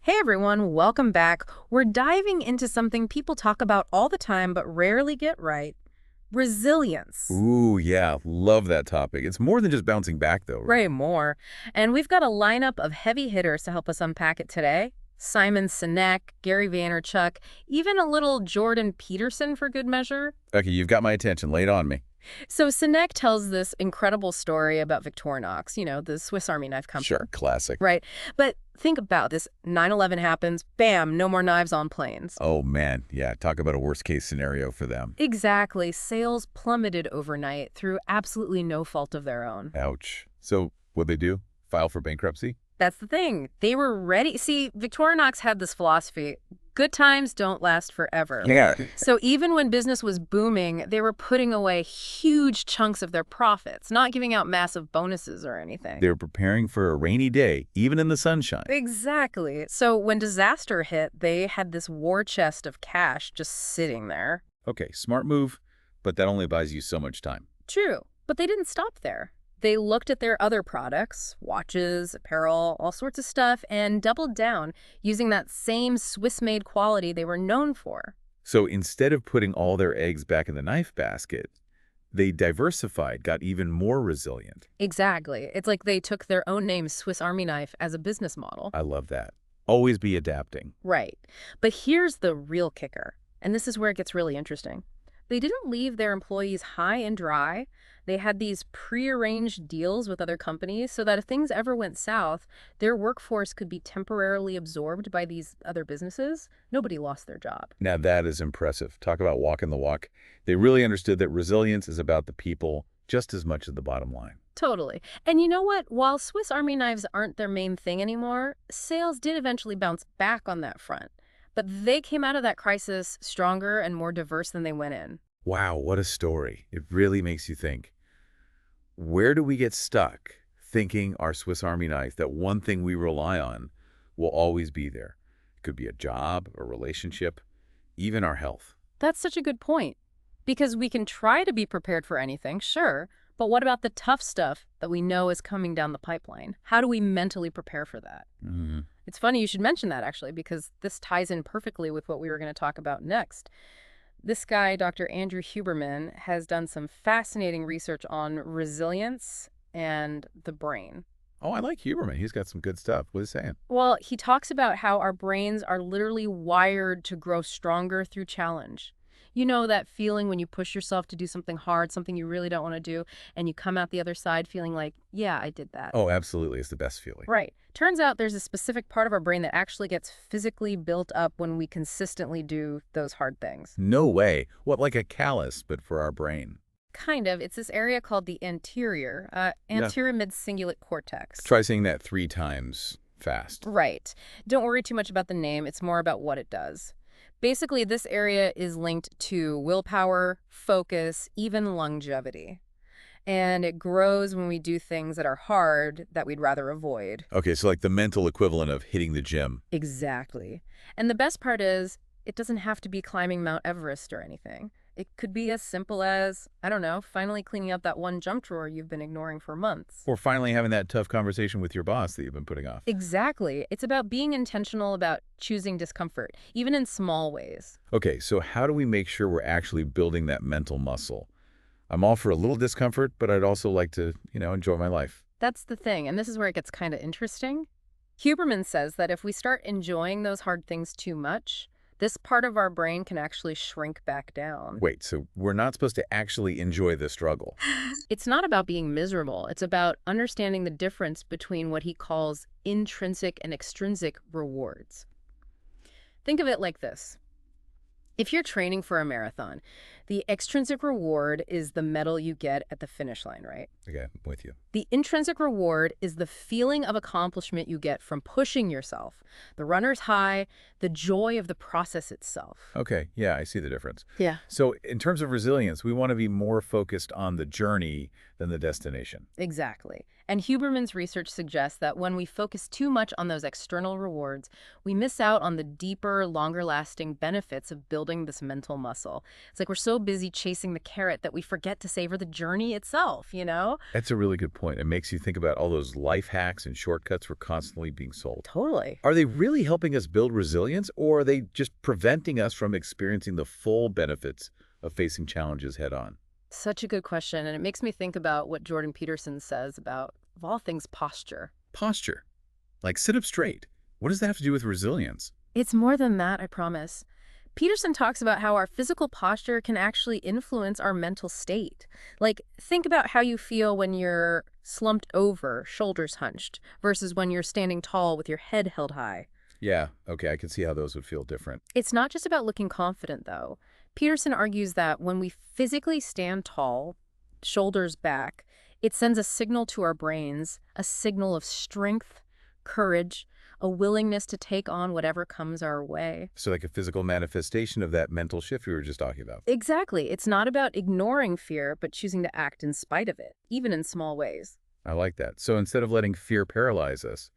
Hey everyone, welcome back. We're diving into something people talk about all the time but rarely get right. Resilience. Ooh, yeah, love that topic. It's more than just bouncing back, though. Way more. And we've got a lineup of heavy hitters to help us unpack it today. Simon Sinek, Gary Vaynerchuk, even a little Jordan Peterson for good measure. Okay, you've got my attention. Lay it on me. So Sinek tells this incredible story about Victorinox, the Swiss Army knife company. Sure, classic. Right. But think about this. 9/11 happens, bam, no more knives on planes. Oh, man. Yeah, talk about a worst-case scenario for them. Exactly. Sales plummeted overnight through absolutely no fault of their own. Ouch. So, what'd they do? File for bankruptcy? That's the thing. They were ready. See, Victorinox had this philosophy. Good times don't last forever. Yeah. So even when business was booming, they were putting away huge chunks of their profits, not giving out massive bonuses or anything. They were preparing for a rainy day, even in the sunshine. Exactly. So when disaster hit, they had this war chest of cash just sitting there. Okay, smart move, but that only buys you so much time. True. But they didn't stop there. They looked at their other products, watches, apparel, all sorts of stuff, and doubled down using that same Swiss-made quality they were known for. So instead of putting all their eggs back in the knife basket, they diversified, got even more resilient. Exactly. It's like they took their own name, Swiss Army Knife, as a business model. I love that. Always be adapting. Right. But here's the real kicker, and this is where it gets really interesting. They didn't leave their employees high and dry. They had these prearranged deals with other companies so that if things ever went south, their workforce could be temporarily absorbed by these other businesses. Nobody lost their job. Now that is impressive. Talk about walking the walk. They really understood that resilience is about the people just as much as the bottom line. Totally. And you know what? While Swiss Army knives aren't their main thing anymore, sales did eventually bounce back on that front. But they came out of that crisis stronger and more diverse than they went in. Wow, what a story. It really makes you think. Where do we get stuck thinking our Swiss Army knife, that one thing we rely on, will always be there? It could be a job, a relationship, even our health. That's such a good point. Because we can try to be prepared for anything, sure, but what about the tough stuff that we know is coming down the pipeline? How do we mentally prepare for that? It's funny you should mention that, actually, because this ties in perfectly with what we were going to talk about next. This guy, Dr. Andrew Huberman, has done some fascinating research on resilience and the brain. Oh, I like Huberman. He's got some good stuff. What is he saying? Well, he talks about how our brains are literally wired to grow stronger through challenge. You know that feeling when you push yourself to do something hard, something you really don't want to do, and you come out the other side feeling like, yeah, I did that. Oh, absolutely. It's the best feeling. Right. Turns out there's a specific part of our brain that actually gets physically built up when we consistently do those hard things. No way. What, like a callus, but for our brain? Kind of. It's this area called the anterior mid-cingulate cortex. Try saying that 3 times fast. Right. Don't worry too much about the name. It's more about what it does. Basically, this area is linked to willpower, focus, even longevity. And it grows when we do things that are hard that we'd rather avoid. Okay, so like the mental equivalent of hitting the gym. Exactly. And the best part is, it doesn't have to be climbing Mount Everest or anything. It could be as simple as, I don't know, finally cleaning up that one junk drawer you've been ignoring for months. Or finally having that tough conversation with your boss that you've been putting off. Exactly. It's about being intentional about choosing discomfort, even in small ways. Okay, so how do we make sure we're actually building that mental muscle? I'm all for a little discomfort, but I'd also like to, enjoy my life. That's the thing, and this is where it gets kind of interesting. Huberman says that if we start enjoying those hard things too much, this part of our brain can actually shrink back down. Wait, so we're not supposed to actually enjoy the struggle? It's not about being miserable. It's about understanding the difference between what he calls intrinsic and extrinsic rewards. Think of it like this. If you're training for a marathon, the extrinsic reward is the medal you get at the finish line, right? Okay, I'm with you. The intrinsic reward is the feeling of accomplishment you get from pushing yourself, the runner's high, the joy of the process itself. Okay, yeah, I see the difference. Yeah. So in terms of resilience, we want to be more focused on the journey than the destination. Exactly. And Huberman's research suggests that when we focus too much on those external rewards, we miss out on the deeper, longer-lasting benefits of building this mental muscle. It's like we're so so busy chasing the carrot that we forget to savor the journey itself, you know? That's a really good point. It makes you think about all those life hacks and shortcuts we're constantly being sold. Totally. Are they really helping us build resilience, or are they just preventing us from experiencing the full benefits of facing challenges head on? Such a good question, and it makes me think about what Jordan Peterson says about, of all things, posture. Posture. Like sit up straight. What does that have to do with resilience? It's more than that, I promise. Peterson talks about how our physical posture can actually influence our mental state. Like, think about how you feel when you're slumped over, shoulders hunched, versus when you're standing tall with your head held high. Yeah, okay, I can see how those would feel different. It's not just about looking confident, though. Peterson argues that when we physically stand tall, shoulders back, it sends a signal to our brains, a signal of strength, courage, a willingness to take on whatever comes our way. So like a physical manifestation of that mental shift we were just talking about. Exactly. It's not about ignoring fear, but choosing to act in spite of it, even in small ways. I like that. So instead of letting fear paralyze us,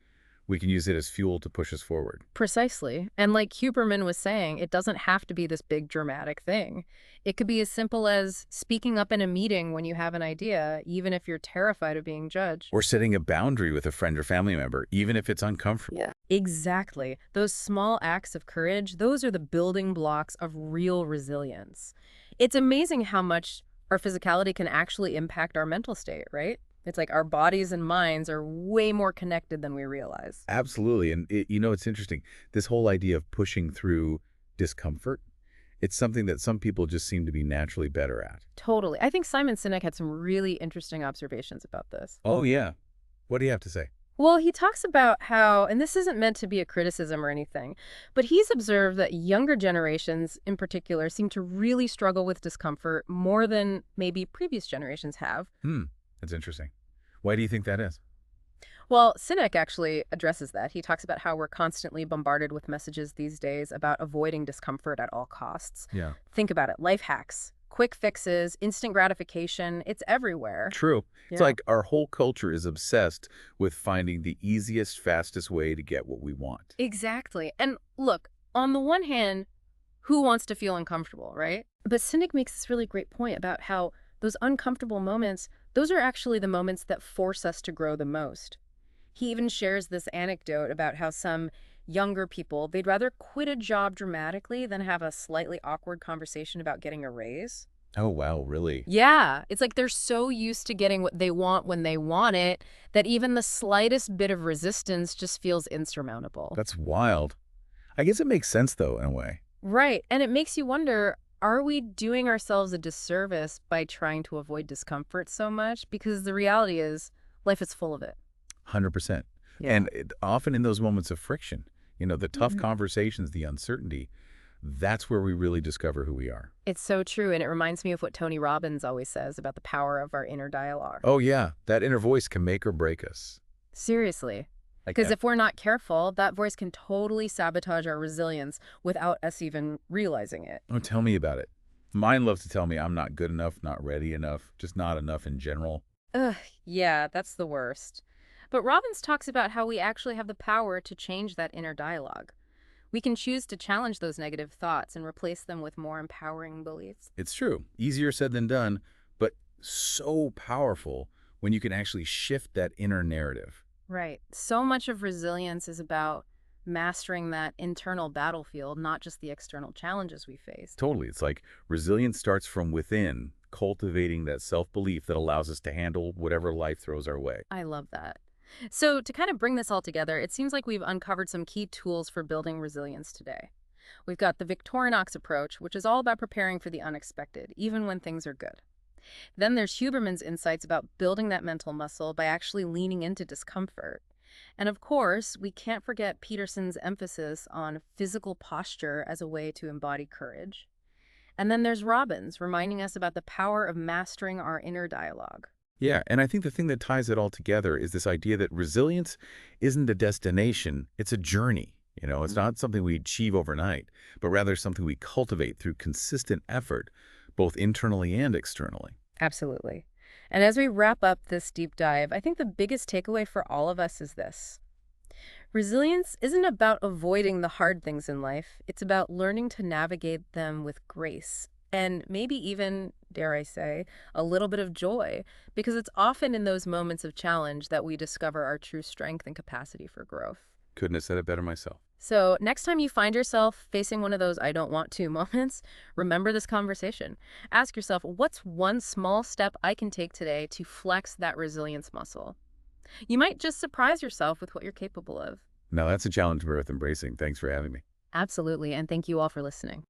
we can use it as fuel to push us forward. Precisely. And like Huberman was saying, it doesn't have to be this big dramatic thing. It could be as simple as speaking up in a meeting when you have an idea, even if you're terrified of being judged. Or setting a boundary with a friend or family member, even if it's uncomfortable. Yeah. Exactly. Those small acts of courage, those are the building blocks of real resilience. It's amazing how much our physicality can actually impact our mental state, right? It's like our bodies and minds are way more connected than we realize. Absolutely. And it's interesting. This whole idea of pushing through discomfort, it's something that some people just seem to be naturally better at. Totally. I think Simon Sinek had some really interesting observations about this. Oh, yeah. What do you have to say? Well, he talks about how, and this isn't meant to be a criticism or anything, but he's observed that younger generations in particular seem to really struggle with discomfort more than maybe previous generations have. That's interesting. Why do you think that is? Well, Sinek actually addresses that. He talks about how we're constantly bombarded with messages these days about avoiding discomfort at all costs. Yeah. Think about it. Life hacks, quick fixes, instant gratification. It's everywhere. True. It's Yeah. like our whole culture is obsessed with finding the easiest, fastest way to get what we want. Exactly. And look, on the one hand, who wants to feel uncomfortable, right? But Sinek makes this really great point about how those uncomfortable moments, those are actually the moments that force us to grow the most. He even shares this anecdote about how some younger people, they'd rather quit a job dramatically than have a slightly awkward conversation about getting a raise. Oh, wow, really? Yeah, it's like they're so used to getting what they want when they want it that even the slightest bit of resistance just feels insurmountable. That's wild. I guess it makes sense, though, in a way. Right, and it makes you wonder, are we doing ourselves a disservice by trying to avoid discomfort so much? Because the reality is, life is full of it. 100%. And often in those moments of friction, the tough conversations, the uncertainty, that's where we really discover who we are. It's so true, and it reminds me of what Tony Robbins always says about the power of our inner dialogue. Oh, yeah. That inner voice can make or break us. Seriously. Like Because that. if we're not careful, that voice can totally sabotage our resilience without us even realizing it. Oh, tell me about it. Mine loves to tell me I'm not good enough, not ready enough, just not enough in general. Ugh, yeah, that's the worst. But Robbins talks about how we actually have the power to change that inner dialogue. We can choose to challenge those negative thoughts and replace them with more empowering beliefs. It's true. Easier said than done, but so powerful when you can actually shift that inner narrative. Right. So much of resilience is about mastering that internal battlefield, not just the external challenges we face. Totally. It's like resilience starts from within, cultivating that self-belief that allows us to handle whatever life throws our way. I love that. So to kind of bring this all together, it seems like we've uncovered some key tools for building resilience today. We've got the Victorinox approach, which is all about preparing for the unexpected, even when things are good. Then there's Huberman's insights about building that mental muscle by actually leaning into discomfort. And of course, we can't forget Peterson's emphasis on physical posture as a way to embody courage. And then there's Robbins, reminding us about the power of mastering our inner dialogue. Yeah, and I think the thing that ties it all together is this idea that resilience isn't a destination, it's a journey. It's not something we achieve overnight, but rather something we cultivate through consistent effort, both internally and externally. Absolutely. And as we wrap up this deep dive, I think the biggest takeaway for all of us is this. Resilience isn't about avoiding the hard things in life. It's about learning to navigate them with grace And maybe even, dare I say, a little bit of joy, because it's often in those moments of challenge that we discover our true strength and capacity for growth. Couldn't have said it better myself. So next time you find yourself facing one of those I don't want to moments, remember this conversation. Ask yourself, what's one small step I can take today to flex that resilience muscle? You might just surprise yourself with what you're capable of. Now that's a challenge worth embracing. Thanks for having me. Absolutely, and thank you all for listening.